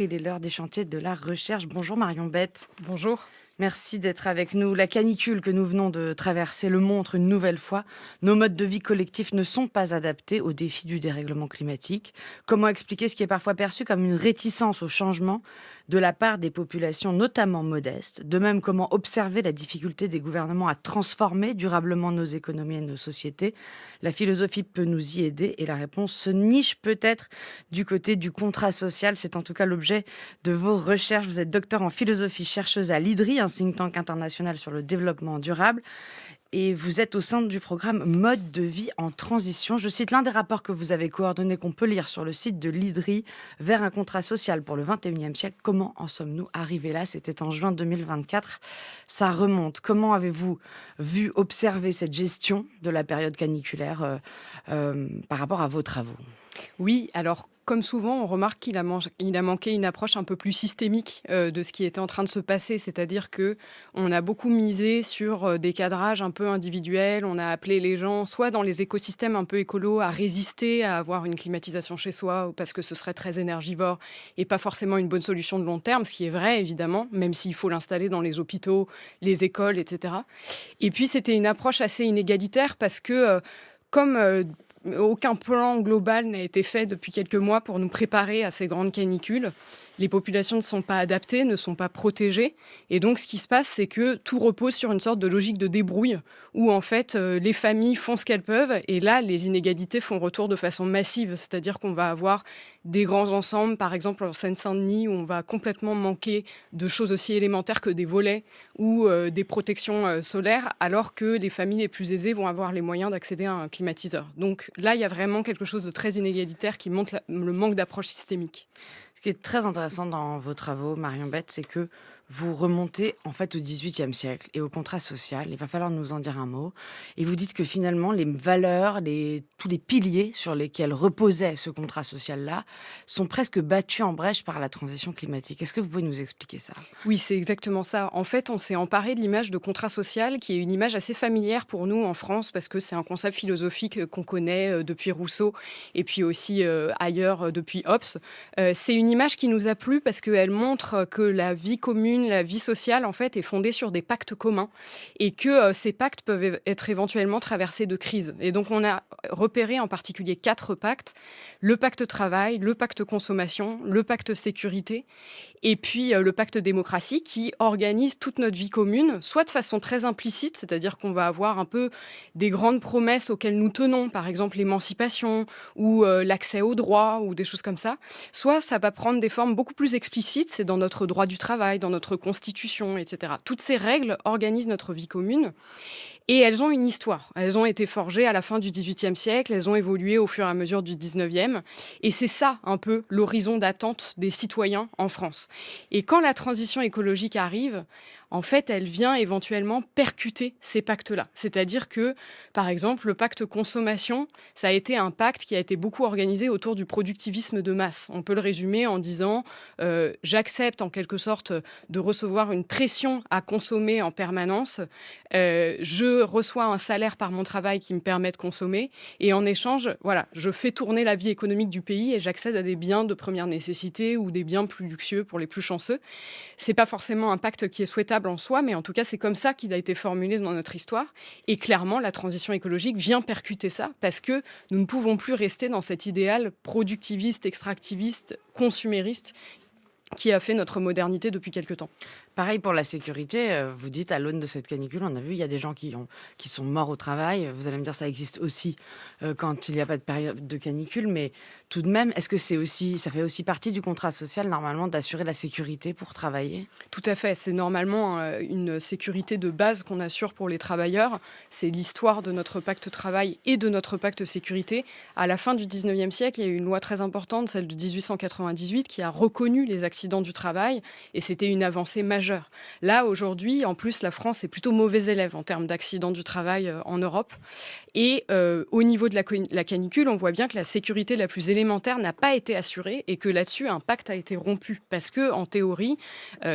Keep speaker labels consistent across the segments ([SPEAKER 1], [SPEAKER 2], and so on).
[SPEAKER 1] Il est l'heure des chantiers de la recherche. Bonjour Marion Bette.
[SPEAKER 2] Bonjour.
[SPEAKER 1] Merci d'être avec nous. La canicule que nous venons de traverser le montre une nouvelle fois. Nos modes de vie collectifs ne sont pas adaptés aux défis du dérèglement climatique. Comment expliquer ce qui est parfois perçu comme une réticence au changement de la part des populations, notamment modestes? De même, comment observer la difficulté des gouvernements à transformer durablement nos économies et nos sociétés? La philosophie peut nous y aider et la réponse se niche peut-être du côté du contrat social. C'est en tout cas l'objet de vos recherches. Vous êtes docteur en philosophie, chercheuse à l'IDRI, un think tank international sur le développement durable. Et vous êtes au sein du programme Mode de vie en transition. Je cite l'un des rapports que vous avez coordonné, qu'on peut lire sur le site de l'IDRI, vers un contrat social pour le 21e siècle. Comment en sommes-nous arrivés là? C'était en juin 2024. Ça remonte. Comment avez-vous vu, observé cette gestion de la période caniculaire par rapport à vos travaux?
[SPEAKER 2] Oui, alors comme souvent, on remarque il a manqué une approche un peu plus systémique de ce qui était en train de se passer. C'est-à-dire que on a beaucoup misé sur des cadrages un peu individuels. On a appelé les gens, soit dans les écosystèmes un peu écolos, à résister à avoir une climatisation chez soi, ou parce que ce serait très énergivore et pas forcément une bonne solution de long terme, ce qui est vrai évidemment, même s'il faut l'installer dans les hôpitaux, les écoles, etc. Et puis c'était une approche assez inégalitaire parce que comme aucun plan global n'a été fait depuis quelques mois pour nous préparer à ces grandes canicules. Les populations ne sont pas adaptées, ne sont pas protégées. Et donc, ce qui se passe, c'est que tout repose sur une sorte de logique de débrouille où, en fait, les familles font ce qu'elles peuvent. Et là, les inégalités font retour de façon massive. C'est-à-dire qu'on va avoir des grands ensembles, par exemple en Seine-Saint-Denis, où on va complètement manquer de choses aussi élémentaires que des volets ou des protections solaires, alors que les familles les plus aisées vont avoir les moyens d'accéder à un climatiseur. Donc là, il y a vraiment quelque chose de très inégalitaire qui montre le manque d'approche systémique.
[SPEAKER 1] Ce qui est très intéressant dans vos travaux, Marion Bette, c'est que vous remontez en fait au XVIIIe siècle et au contrat social. Il va falloir nous en dire un mot. Et vous dites que finalement, les valeurs, tous les piliers sur lesquels reposait ce contrat social-là sont presque battus en brèche par la transition climatique. Est-ce que vous pouvez nous expliquer ça?
[SPEAKER 2] Oui, c'est exactement ça. En fait, on s'est emparé de l'image de contrat social, qui est une image assez familière pour nous en France, parce que c'est un concept philosophique qu'on connaît depuis Rousseau, et puis aussi ailleurs depuis Hobbes. C'est une image qui nous a plu parce qu'elle montre que la vie commune, la vie sociale, en fait, est fondée sur des pactes communs, et que ces pactes peuvent être éventuellement traversés de crises. Et donc, on a repéré en particulier 4 pactes: le pacte travail, le pacte consommation, le pacte sécurité, et puis le pacte démocratie qui organise toute notre vie commune, soit de façon très implicite, c'est-à-dire qu'on va avoir un peu des grandes promesses auxquelles nous tenons, par exemple l'émancipation ou l'accès aux droits ou des choses comme ça, soit ça va prendre des formes beaucoup plus explicites, c'est dans notre droit du travail, dans notre constitution, etc. Toutes ces règles organisent notre vie commune. Et elles ont une histoire. Elles ont été forgées à la fin du XVIIIe siècle, elles ont évolué au fur et à mesure du XIXe. Et c'est ça, un peu, l'horizon d'attente des citoyens en France. Et quand la transition écologique arrive, en fait, elle vient éventuellement percuter ces pactes-là. C'est-à-dire que, par exemple, le pacte consommation, ça a été un pacte qui a été beaucoup organisé autour du productivisme de masse. On peut le résumer en disant j'accepte en quelque sorte de recevoir une pression à consommer en permanence. Je reçois un salaire par mon travail qui me permet de consommer. Et en échange, voilà, je fais tourner la vie économique du pays et j'accède à des biens de première nécessité ou des biens plus luxueux pour les plus chanceux. C'est pas forcément un pacte qui est souhaitable en soi, mais en tout cas, c'est comme ça qu'il a été formulé dans notre histoire. Et clairement, la transition écologique vient percuter ça parce que nous ne pouvons plus rester dans cet idéal productiviste, extractiviste, consumériste qui a fait notre modernité depuis quelque temps.
[SPEAKER 1] Pareil pour la sécurité, vous dites à l'aune de cette canicule, on a vu, il y a des gens qui sont morts au travail. Vous allez me dire, ça existe aussi quand il n'y a pas de période de canicule, mais tout de même, est-ce que ça fait aussi partie du contrat social, normalement, d'assurer la sécurité pour travailler?
[SPEAKER 2] Tout à fait, c'est normalement une sécurité de base qu'on assure pour les travailleurs. C'est l'histoire de notre pacte travail et de notre pacte sécurité. À la fin du 19e siècle, il y a eu une loi très importante, celle de 1898, qui a reconnu les accidents du travail, et c'était une avancée majeure. Là, aujourd'hui, en plus, la France est plutôt mauvais élève en termes d'accidents du travail en Europe. Et au niveau de la canicule, on voit bien que la sécurité la plus élémentaire n'a pas été assurée et que là-dessus, un pacte a été rompu. Parce que, en théorie,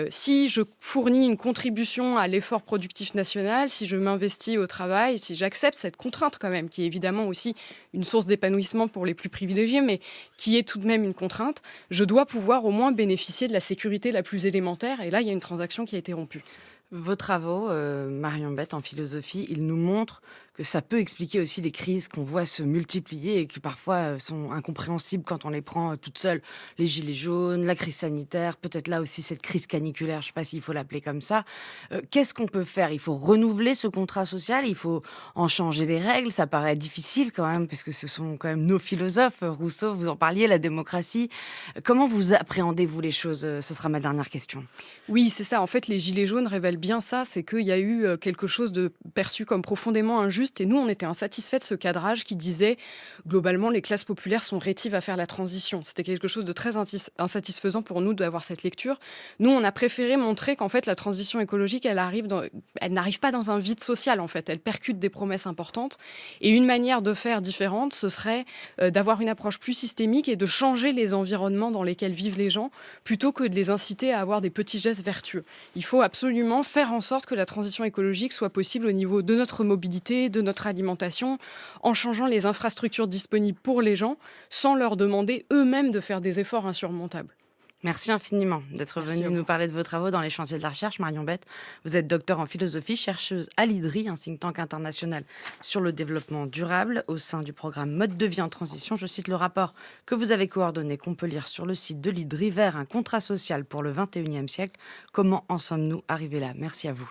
[SPEAKER 2] si je fournis une contribution à l'effort productif national, si je m'investis au travail, si j'accepte cette contrainte quand même, qui est évidemment aussi une source d'épanouissement pour les plus privilégiés, mais qui est tout de même une contrainte, je dois pouvoir au moins bénéficier bénéficier de la sécurité la plus élémentaire. Et là, il y a une transaction qui a été rompue.
[SPEAKER 1] Vos travaux, Marion Bette, en philosophie, ils nous montrent que ça peut expliquer aussi les crises qu'on voit se multiplier et qui parfois sont incompréhensibles quand on les prend toutes seules. Les gilets jaunes, la crise sanitaire, peut-être là aussi cette crise caniculaire, je ne sais pas s'il faut l'appeler comme ça. Qu'est-ce qu'on peut faire? Il faut renouveler ce contrat social, il faut en changer les règles. Ça paraît difficile quand même, parce que ce sont quand même nos philosophes. Rousseau, vous en parliez, la démocratie. Comment vous appréhendez-vous les choses? Ce sera ma dernière question.
[SPEAKER 2] Oui, c'est ça. En fait, les gilets jaunes révèlent bien ça, c'est qu'il y a eu quelque chose de perçu comme profondément injuste. Et nous, on était insatisfaits de ce cadrage qui disait, globalement, les classes populaires sont rétives à faire la transition. C'était quelque chose de très insatisfaisant pour nous d'avoir cette lecture. Nous, on a préféré montrer qu'en fait, la transition écologique, elle n'arrive pas dans un vide social, en fait. Elle percute des promesses importantes. Et une manière de faire différente, ce serait d'avoir une approche plus systémique et de changer les environnements dans lesquels vivent les gens, plutôt que de les inciter à avoir des petits gestes vertueux. Il faut absolument faire en sorte que la transition écologique soit possible au niveau de notre mobilité, de notre alimentation, en changeant les infrastructures disponibles pour les gens, sans leur demander eux-mêmes de faire des efforts insurmontables.
[SPEAKER 1] Merci infiniment d'être
[SPEAKER 2] Merci
[SPEAKER 1] venu
[SPEAKER 2] à vous.
[SPEAKER 1] nous parler de vos travaux dans les chantiers de la recherche. Marion Bette, vous êtes docteur en philosophie, chercheuse à l'IDRI, un think tank international sur le développement durable, au sein du programme Mode de vie en transition. Je cite le rapport que vous avez coordonné, qu'on peut lire sur le site de l'IDRI, vers un contrat social pour le 21e siècle. Comment en sommes-nous arrivés là? Merci à vous.